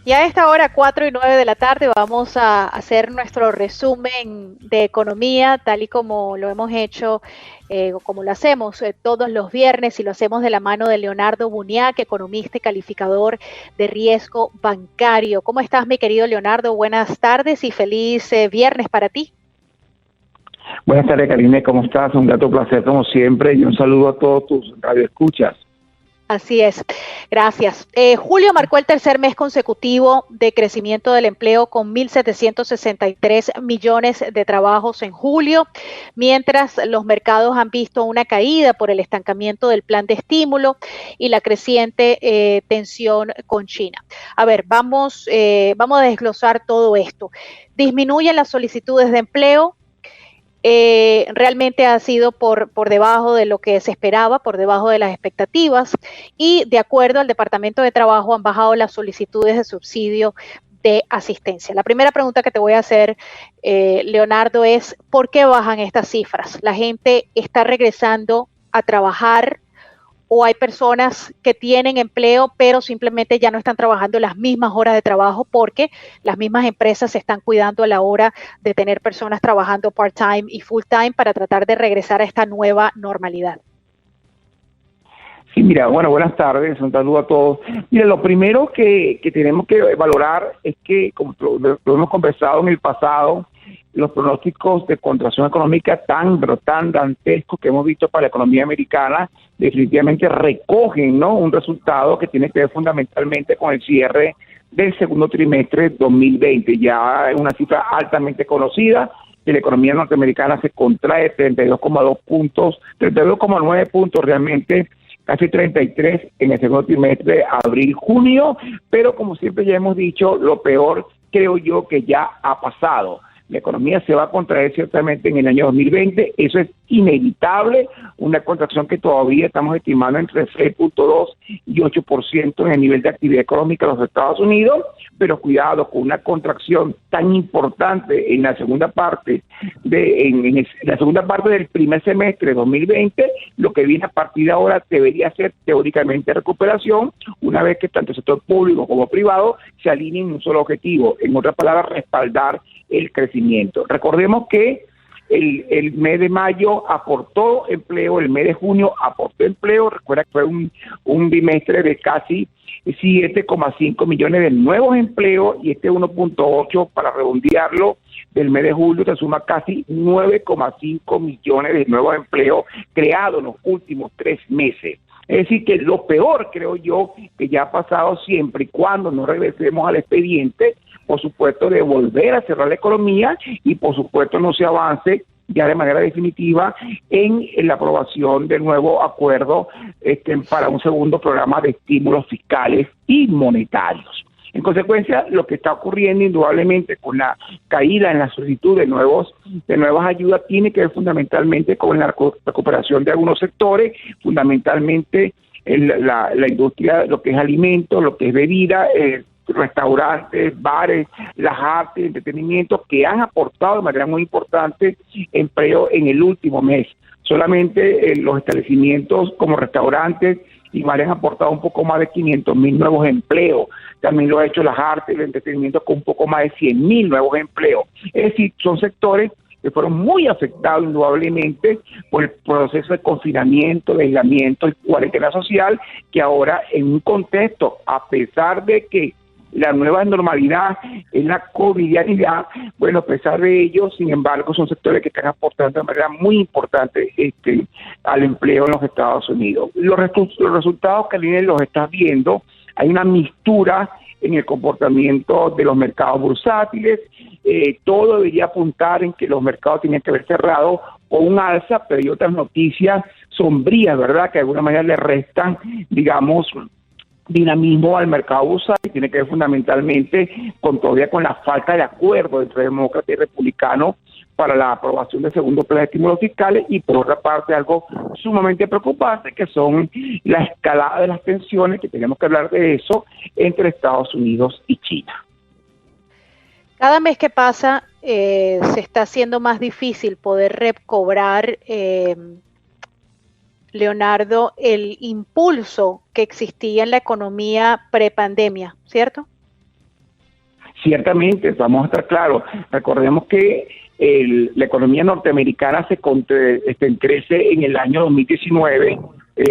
Y a esta hora, 4 y 9 de la tarde, vamos a hacer nuestro resumen de economía, tal y como lo hemos hecho, como lo hacemos todos los viernes, y lo hacemos de la mano de Leonardo Buniac, economista y calificador de riesgo bancario. ¿Cómo estás, mi querido Leonardo? Buenas tardes y feliz viernes para ti. Buenas tardes, Karine, ¿cómo estás? Un grato placer como siempre y un saludo a todos tus radioescuchas. Así es, gracias. Julio marcó el tercer mes consecutivo de crecimiento del empleo con 1.763 millones de trabajos en julio, mientras los mercados han visto una caída por el estancamiento del plan de estímulo y la creciente tensión con China. A ver, vamos a desglosar todo esto. Disminuyen las solicitudes de empleo. Realmente ha sido por debajo de lo que se esperaba, por debajo de las expectativas, y de acuerdo al Departamento de Trabajo han bajado las solicitudes de subsidio de asistencia. La primera pregunta que te voy a hacer, Leonardo, es ¿por qué bajan estas cifras? ¿La gente está regresando a trabajar o hay personas que tienen empleo pero simplemente ya no están trabajando las mismas horas de trabajo porque las mismas empresas se están cuidando a la hora de tener personas trabajando part-time y full-time para tratar de regresar a esta nueva normalidad? Sí, mira, bueno, buenas tardes, un saludo a todos. Mira, lo primero que tenemos que valorar es que, como lo hemos conversado en el pasado, los pronósticos de contracción económica pero tan dantescos que hemos visto para la economía americana definitivamente recogen, ¿no?, un resultado que tiene que ver fundamentalmente con el cierre del segundo trimestre 2020. Ya es una cifra altamente conocida, que la economía norteamericana se contrae 32,2 puntos, 32,9 puntos realmente, casi 33 en el segundo trimestre, abril-junio, pero como siempre ya hemos dicho, lo peor creo yo que ya ha pasado. La economía se va a contraer ciertamente en el año 2020, eso es inevitable, una contracción que todavía estamos estimando entre 6,2 y 8% en el nivel de actividad económica de los Estados Unidos, pero cuidado con una contracción tan importante en la segunda parte en la segunda parte del primer semestre de 2020, lo que viene a partir de ahora debería ser teóricamente recuperación, una vez que tanto el sector público como privado se alineen en un solo objetivo, en otras palabras, respaldar el crecimiento. Recordemos que el mes de mayo aportó empleo, el mes de junio aportó empleo, recuerda que fue un bimestre de casi 7,5 millones de nuevos empleos, y este 1,8, para redondearlo, del mes de julio se suma casi 9,5 millones de nuevos empleos creados en los últimos 3 meses. Es decir, que lo peor, creo yo, que ya ha pasado, siempre y cuando no regresemos al expediente, por supuesto, de volver a cerrar la economía y, por supuesto, no se avance ya de manera definitiva en la aprobación del nuevo acuerdo para un segundo programa de estímulos fiscales y monetarios. En consecuencia, lo que está ocurriendo indudablemente con la caída en la solicitud de nuevas ayudas tiene que ver fundamentalmente con la recuperación de algunos sectores, fundamentalmente la industria, lo que es alimentos, lo que es bebida, restaurantes, bares, las artes, entretenimiento, que han aportado de manera muy importante empleo en el último mes. Solamente los establecimientos como restaurantes y bares han aportado un poco más de 500,000 nuevos empleos. También lo ha hecho las artes y el entretenimiento con un poco más de 100,000 nuevos empleos. Es decir, son sectores que fueron muy afectados indudablemente por el proceso de confinamiento, de aislamiento y cuarentena social, que ahora en un contexto, a pesar de que la nueva normalidad es la covidianidad, bueno, a pesar de ello, sin embargo, son sectores que están aportando de manera muy importante al empleo en los Estados Unidos. Los resultados, Karine, los estás viendo. Hay una mixtura en el comportamiento de los mercados bursátiles. Todo debería apuntar en que los mercados tienen que haber cerrado o un alza, pero hay otras noticias sombrías, ¿verdad?, que de alguna manera le restan, digamos, dinamismo al mercado bursátil. Tiene que ver fundamentalmente todavía con la falta de acuerdo entre demócratas y republicanos para la aprobación del segundo plan de estímulos fiscales, y por otra parte algo sumamente preocupante, que son la escalada de las tensiones, que tenemos que hablar de eso, entre Estados Unidos y China. Cada mes que pasa se está haciendo más difícil poder recobrar, Leonardo, el impulso que existía en la economía prepandemia, ¿cierto? Ciertamente, vamos a estar claros. Recordemos que la economía norteamericana crece en el año 2019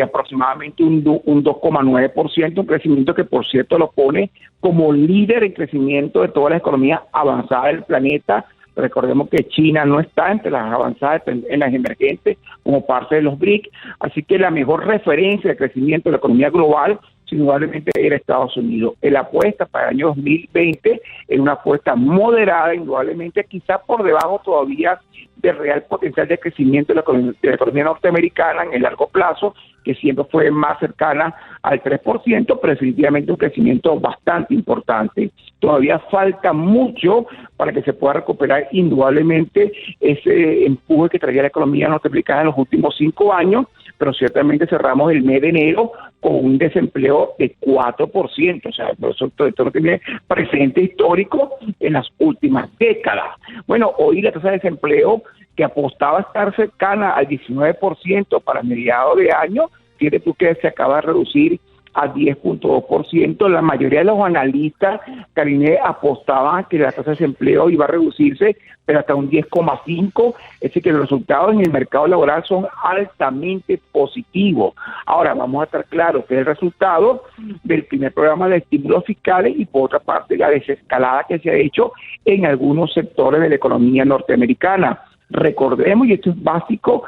aproximadamente un 2,9%, un crecimiento que, por cierto, lo pone como líder en crecimiento de todas las economías avanzadas del planeta. Recordemos que China no está entre las avanzadas, en las emergentes, como parte de los BRIC, así que la mejor referencia de crecimiento de la economía global indudablemente era Estados Unidos. La apuesta para el año 2020 es una apuesta moderada, indudablemente quizás por debajo todavía del real potencial de crecimiento de la economía norteamericana en el largo plazo, que siempre fue más cercana al 3%, pero definitivamente un crecimiento bastante importante. Todavía falta mucho para que se pueda recuperar indudablemente ese empuje que traía la economía norteamericana en los últimos 5 años, pero ciertamente cerramos el mes de enero con un desempleo de 4%, o sea, esto no tiene precedente histórico en las últimas décadas. Bueno, hoy la tasa de desempleo, que apostaba a estar cercana al 19% para mediados de año, fíjate tú que se acaba de reducir a 10.2%. La mayoría de los analistas, Karine, apostaban que la tasa de desempleo iba a reducirse, pero hasta un 10,5%, es decir, que los resultados en el mercado laboral son altamente positivos. Ahora, vamos a estar claros que es el resultado del primer programa de estímulos fiscales y, por otra parte, la desescalada que se ha hecho en algunos sectores de la economía norteamericana. Recordemos, y esto es básico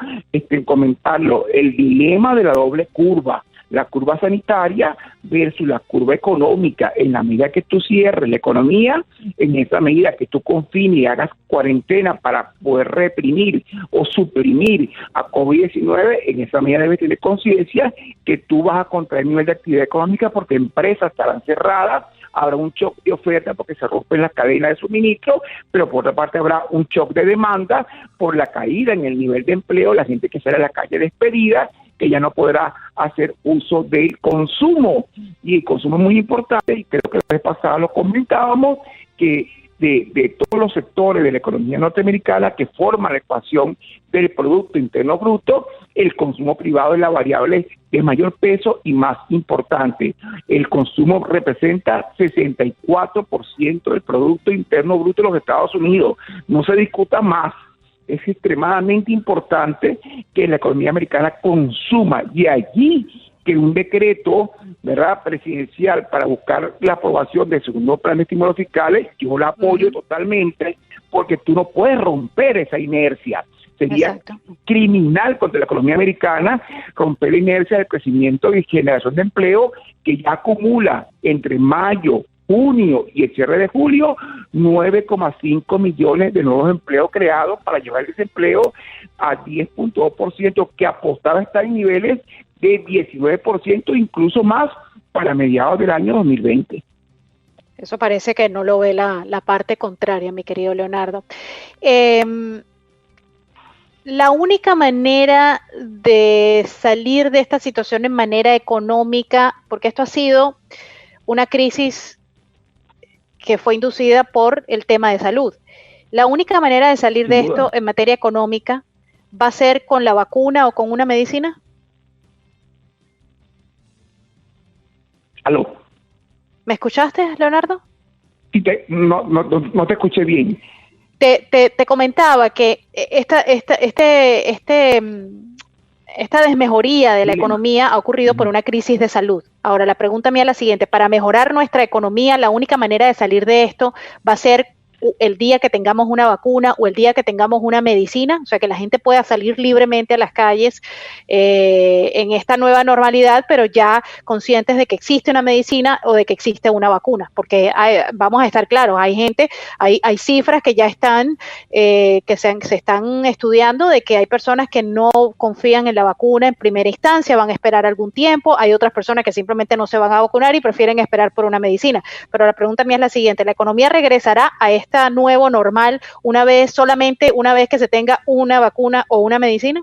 comentarlo, el dilema de la doble curva, la curva sanitaria versus la curva económica. En la medida que tú cierres la economía, en esa medida que tú confines y hagas cuarentena para poder reprimir o suprimir a COVID-19, en esa medida debes tener conciencia que tú vas a contraer el nivel de actividad económica porque empresas estarán cerradas, habrá un shock de oferta porque se rompen las cadenas de suministro, pero por otra parte habrá un shock de demanda por la caída en el nivel de empleo, la gente que sale a la calle despedida, que ya no podrá hacer uso del consumo. Y el consumo es muy importante, y creo que la vez pasada lo comentábamos, que de todos los sectores de la economía norteamericana que forman la ecuación del Producto Interno Bruto, el consumo privado es la variable de mayor peso y más importante. El consumo representa 64% del Producto Interno Bruto de los Estados Unidos. No se discuta más. Es extremadamente importante que la economía americana consuma, y allí que un decreto, ¿verdad?, presidencial para buscar la aprobación del segundo plan de estímulos fiscales, yo la apoyo totalmente, porque tú no puedes romper esa inercia. Sería criminal contra la economía americana romper la inercia del crecimiento y generación de empleo que ya acumula entre mayo, junio y el cierre de julio 9,5 millones de nuevos empleos creados para llevar el desempleo a 10.2%, que apostaba a estar en niveles de 19%, incluso más para mediados del año 2020. Eso parece que no lo ve la parte contraria, mi querido Leonardo. La única manera de salir de esta situación en manera económica, porque esto ha sido una crisis que fue inducida por el tema de salud. La única manera de salir de esto en materia económica va a ser con la vacuna o con una medicina. ¿Aló? ¿Me escuchaste, Leonardo? Sí, no te escuché bien. Te comentaba que esta desmejoría de la economía ha ocurrido por una crisis de salud. Ahora, la pregunta mía es la siguiente: para mejorar nuestra economía, la única manera de salir de esto va a ser el día que tengamos una vacuna o el día que tengamos una medicina, o sea, que la gente pueda salir libremente a las calles en esta nueva normalidad, pero ya conscientes de que existe una medicina o de que existe una vacuna, porque vamos a estar claros, hay cifras que ya están, que se están estudiando, de que hay personas que no confían en la vacuna en primera instancia, van a esperar algún tiempo, hay otras personas que simplemente no se van a vacunar y prefieren esperar por una medicina. Pero la pregunta mía es la siguiente: ¿la economía regresará a esta nuevo normal solamente una vez que se tenga una vacuna o una medicina?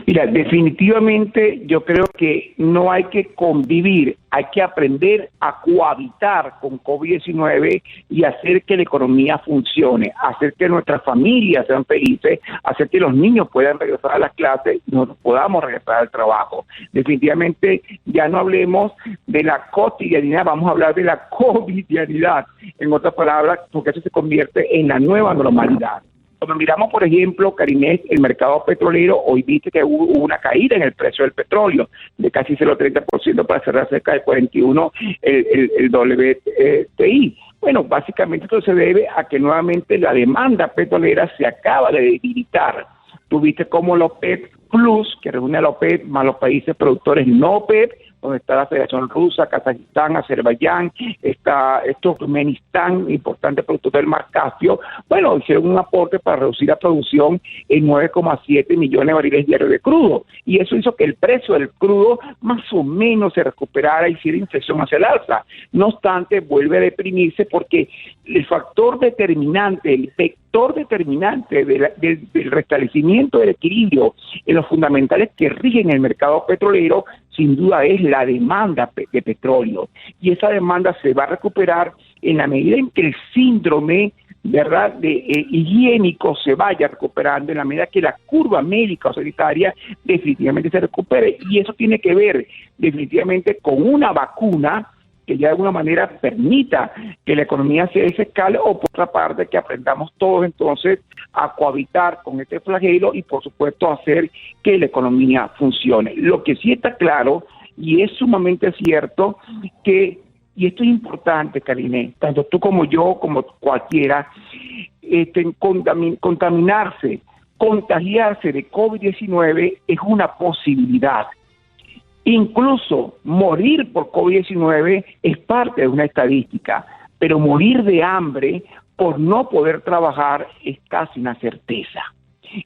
Mira, definitivamente yo creo que no hay que convivir, hay que aprender a cohabitar con COVID-19 y hacer que la economía funcione, hacer que nuestras familias sean felices, hacer que los niños puedan regresar a las clases y nosotros podamos regresar al trabajo. Definitivamente ya no hablemos de la cotidianidad, vamos a hablar de la covidianidad, en otras palabras, porque eso se convierte en la nueva normalidad. Cuando miramos, por ejemplo, Karinés, el mercado petrolero, hoy viste que hubo una caída en el precio del petróleo de casi 0,30% para cerrar cerca de 41 el WTI. Bueno, básicamente esto se debe a que nuevamente la demanda petrolera se acaba de debilitar. Tuviste como la OPEP Plus, que reúne a la OPEP más los países productores no OPEP, donde está la Federación Rusa, Kazajistán, Azerbaiyán, está Turkmenistán, importante productor del Mar Caspio. Bueno, hicieron un aporte para reducir la producción en 9,7 millones de barriles diarios de crudo. Y eso hizo que el precio del crudo más o menos se recuperara y hiciera inflexión hacia el alza. No obstante, vuelve a deprimirse porque el factor determinante, el vector determinante del restablecimiento del equilibrio en los fundamentales que rigen el mercado petrolero, sin duda es la demanda de petróleo. Y esa demanda se va a recuperar en la medida en que el síndrome, ¿verdad?, higiénico se vaya recuperando, en la medida que la curva médica o sanitaria definitivamente se recupere. Y eso tiene que ver definitivamente con una vacuna que ya de alguna manera permita que la economía se desescale, o por otra parte que aprendamos todos entonces a cohabitar con este flagelo y por supuesto hacer que la economía funcione. Lo que sí está claro y es sumamente cierto que, y esto es importante, Karine, tanto tú como yo, como cualquiera, contaminarse, contagiarse de COVID-19 es una posibilidad. Incluso morir por COVID-19 es parte de una estadística, pero morir de hambre por no poder trabajar es casi una certeza.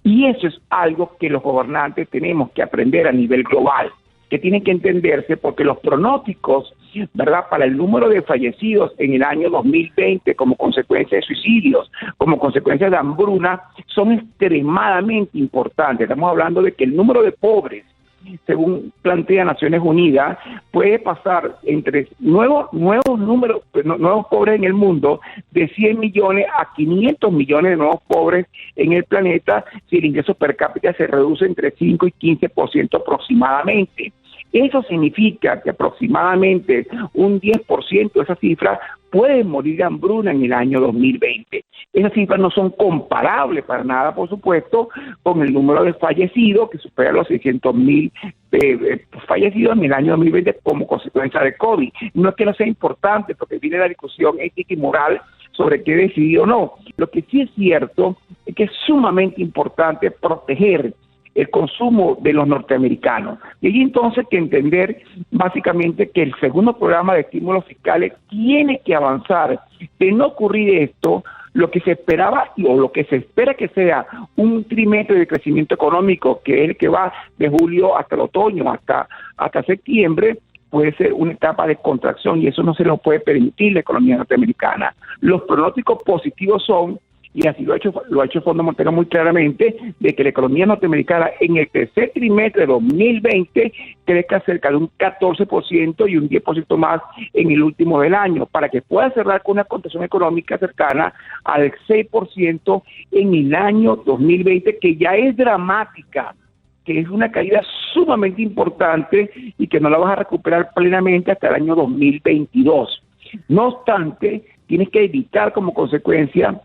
Y eso es algo que los gobernantes tenemos que aprender a nivel global, que tienen que entenderse porque los pronósticos, ¿verdad?, para el número de fallecidos en el año 2020 como consecuencia de suicidios, como consecuencia de hambruna, son extremadamente importantes. Estamos hablando de que el número de pobres, según plantea Naciones Unidas, puede pasar entre nuevos pobres en el mundo de 100 millones a 500 millones de nuevos pobres en el planeta si el ingreso per cápita se reduce entre 5 y 15% aproximadamente. Eso significa que aproximadamente un 10% de esa cifra puede morir de hambruna en el año 2020. Esas cifras no son comparables para nada, por supuesto, con el número de fallecidos, que supera los 600,000 fallecidos en el año 2020 como consecuencia de COVID. No es que no sea importante, porque viene la discusión ética y moral sobre qué decidir o no. Lo que sí es cierto es que es sumamente importante proteger el consumo de los norteamericanos. Y hay entonces que entender básicamente que el segundo programa de estímulos fiscales tiene que avanzar. De no ocurrir esto, lo que se esperaba o lo que se espera que sea un trimestre de crecimiento económico, que es el que va de julio hasta el otoño, hasta septiembre, puede ser una etapa de contracción y eso no se lo puede permitir la economía norteamericana. Los pronósticos positivos son, y así lo ha hecho el Fondo Monetario muy claramente, de que la economía norteamericana en el tercer trimestre de 2020 crezca cerca de un 14% y un 10% más en el último del año, para que pueda cerrar con una contracción económica cercana al 6% en el año 2020, que ya es dramática, que es una caída sumamente importante y que no la vas a recuperar plenamente hasta el año 2022. No obstante, tienes que evitar como consecuencia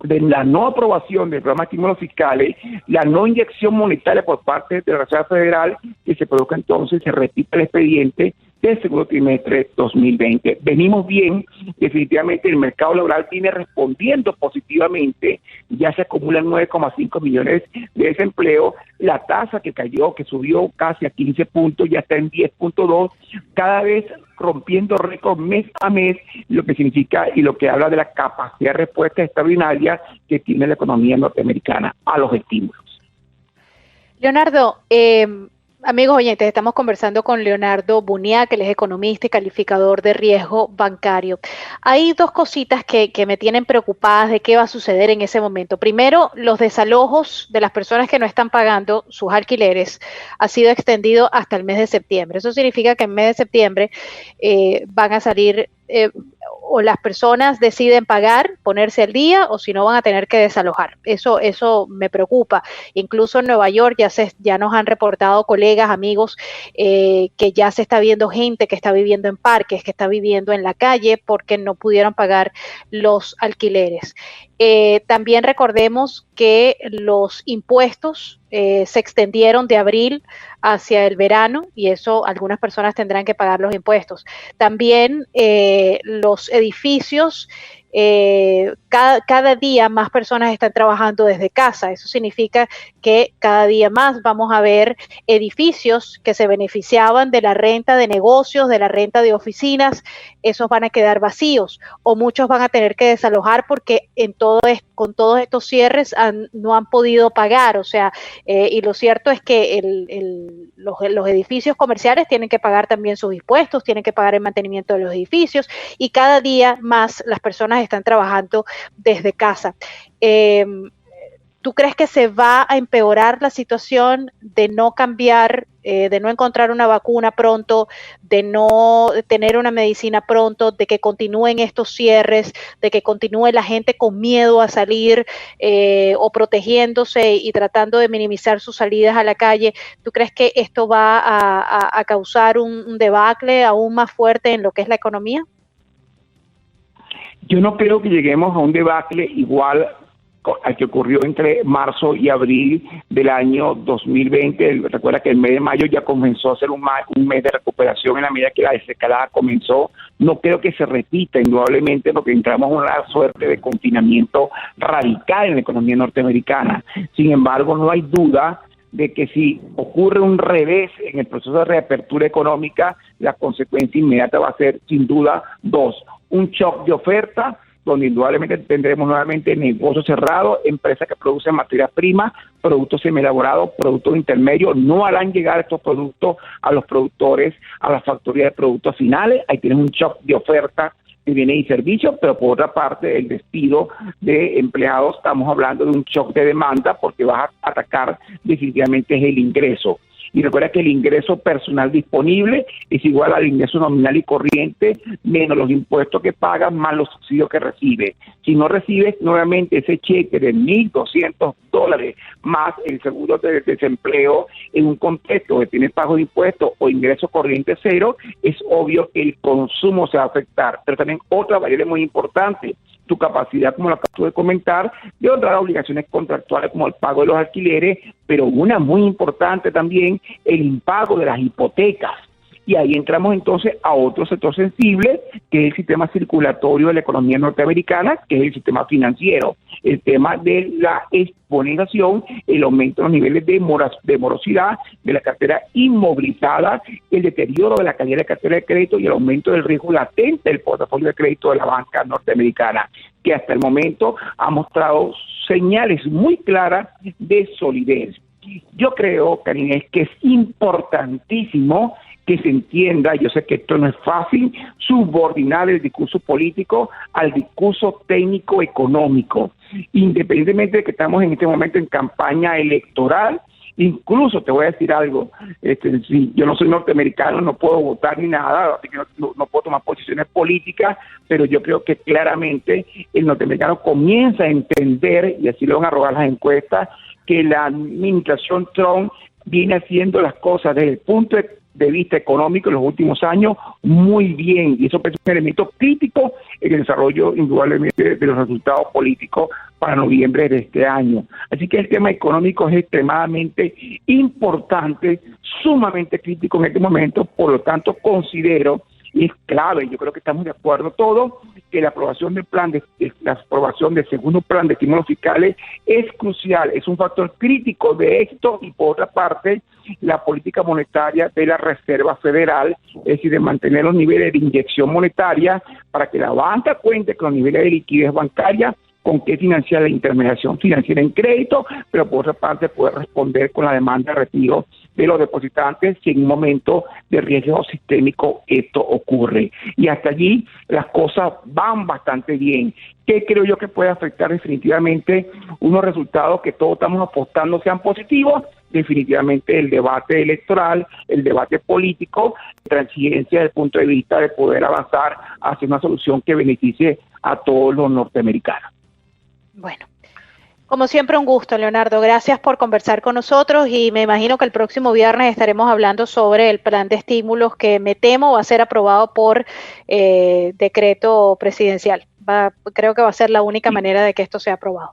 de la no aprobación del programa de estímulos fiscales, la no inyección monetaria por parte de la Reserva Federal, que se produzca entonces, se repita el expediente del segundo trimestre 2020. Venimos bien, definitivamente el mercado laboral viene respondiendo positivamente, ya se acumulan 9,5 millones de desempleo, la tasa que cayó, que subió casi a 15 puntos, ya está en 10,2, cada vez rompiendo récords mes a mes, lo que significa y lo que habla de la capacidad de respuesta extraordinaria que tiene la economía norteamericana a los estímulos. Leonardo, Amigos oyentes, estamos conversando con Leonardo Buñac, que él es economista y calificador de riesgo bancario. Hay dos cositas que me tienen preocupadas de qué va a suceder en ese momento. Primero, los desalojos de las personas que no están pagando sus alquileres ha sido extendido hasta el mes de septiembre. Eso significa que en el mes de septiembre van a salir o las personas deciden pagar, ponerse al día, o si no van a tener que desalojar. Eso me preocupa. Incluso en Nueva York ya nos han reportado colegas, amigos, que ya se está viendo gente que está viviendo en parques, que está viviendo en la calle porque no pudieron pagar los alquileres. También recordemos que los impuestos se extendieron de abril hacia el verano y eso algunas personas tendrán que pagar los impuestos. También los edificios, cada día más personas están trabajando desde casa. Eso significa que cada día más vamos a ver edificios que se beneficiaban de la renta de negocios, de la renta de oficinas, esos van a quedar vacíos o muchos van a tener que desalojar porque con todos estos cierres no han podido pagar. O sea, y lo cierto es que los edificios comerciales tienen que pagar también sus impuestos, tienen que pagar el mantenimiento de los edificios y cada día más las personas están trabajando desde casa. ¿Tú crees que se va a empeorar la situación de no cambiar, de no encontrar una vacuna pronto, de no tener una medicina pronto, de que continúen estos cierres, de que continúe la gente con miedo a salir o protegiéndose y tratando de minimizar sus salidas a la calle? ¿Tú crees que esto va a causar un debacle aún más fuerte en lo que es la economía? Yo no creo que lleguemos a un debacle igual al que ocurrió entre marzo y abril del año 2020. Recuerda que el mes de mayo ya comenzó a ser un mes de recuperación en la medida que la desescalada comenzó. No creo que se repita indudablemente porque entramos en una suerte de confinamiento radical en la economía norteamericana. Sin embargo, no hay duda de que si ocurre un revés en el proceso de reapertura económica, la consecuencia inmediata va a ser, sin duda, un shock de oferta, donde indudablemente tendremos nuevamente negocios cerrados, empresas que producen materia prima, productos semielaborados, productos intermedios. No harán llegar estos productos a los productores, a las factorías de productos finales. Ahí tienes un shock de oferta de bienes y servicios, pero por otra parte el despido de empleados, estamos hablando de un shock de demanda porque vas a atacar definitivamente el ingreso. Y recuerda que el ingreso personal disponible es igual al ingreso nominal y corriente menos los impuestos que pagas más los subsidios que recibes. Si no recibes nuevamente ese cheque de $1,200 más el seguro de desempleo en un contexto que tienes pago de impuestos o ingreso corriente cero, es obvio que el consumo se va a afectar. Pero también otra variable muy importante, tu capacidad, como lo acabo de comentar, de honrar obligaciones contractuales como el pago de los alquileres, pero una muy importante también, el impago de las hipotecas. Y ahí entramos entonces a otro sector sensible, que es el sistema circulatorio de la economía norteamericana, que es el sistema financiero. El tema de la exponenciación, el aumento de los niveles de morosidad de la cartera inmovilizada, el deterioro de la calidad de la cartera de crédito y el aumento del riesgo latente del portafolio de crédito de la banca norteamericana, que hasta el momento ha mostrado señales muy claras de solidez. Yo creo, Karina, que es importantísimo que se entienda, yo sé que esto no es fácil, subordinar el discurso político al discurso técnico económico, independientemente de que estamos en este momento en campaña electoral. Incluso te voy a decir algo, si yo no soy norteamericano, no puedo votar ni nada, así que no puedo tomar posiciones políticas, pero yo creo que claramente el norteamericano comienza a entender, y así lo van a arrojar las encuestas, que la administración Trump viene haciendo las cosas desde el punto de vista económico en los últimos años muy bien, y eso es un elemento crítico en el desarrollo indudablemente de los resultados políticos para noviembre de este año. Así que el tema económico es extremadamente importante, sumamente crítico en este momento, por lo tanto considero, y es clave, yo creo que estamos de acuerdo todos, que la aprobación del segundo plan de estímulos fiscales es crucial, es un factor crítico de éxito, y por otra parte, la política monetaria de la Reserva Federal, es decir, de mantener los niveles de inyección monetaria para que la banca cuente con los niveles de liquidez bancaria con qué financiar la intermediación financiera en crédito, pero por otra parte poder responder con la demanda de retiro de los depositantes si en un momento de riesgo sistémico esto ocurre. Y hasta allí las cosas van bastante bien. ¿Qué creo yo que puede afectar definitivamente unos resultados que todos estamos apostando sean positivos? Definitivamente el debate electoral, el debate político, transigencia desde el punto de vista de poder avanzar hacia una solución que beneficie a todos los norteamericanos. Bueno, como siempre un gusto, Leonardo. Gracias por conversar con nosotros y me imagino que el próximo viernes estaremos hablando sobre el plan de estímulos que me temo va a ser aprobado por decreto presidencial. Creo que va a ser la única manera de que esto sea aprobado.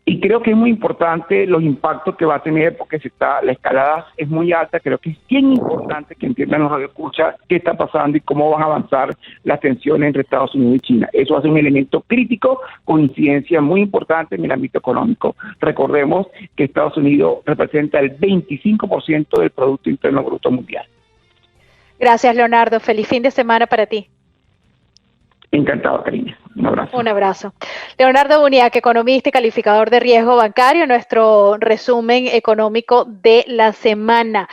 Y creo que es muy importante los impactos que va a tener, porque la escalada es muy alta. Creo que es bien importante que entiendan los radioescuchas qué está pasando y cómo van a avanzar las tensiones entre Estados Unidos y China. Eso hace un elemento crítico con incidencia muy importante en el ámbito económico. Recordemos que Estados Unidos representa el 25% del Producto Interno Bruto Mundial. Gracias, Leonardo. Feliz fin de semana para ti. Encantado, Karina. Un abrazo. Un abrazo. Leonardo Buniac, economista y calificador de riesgo bancario, nuestro resumen económico de la semana.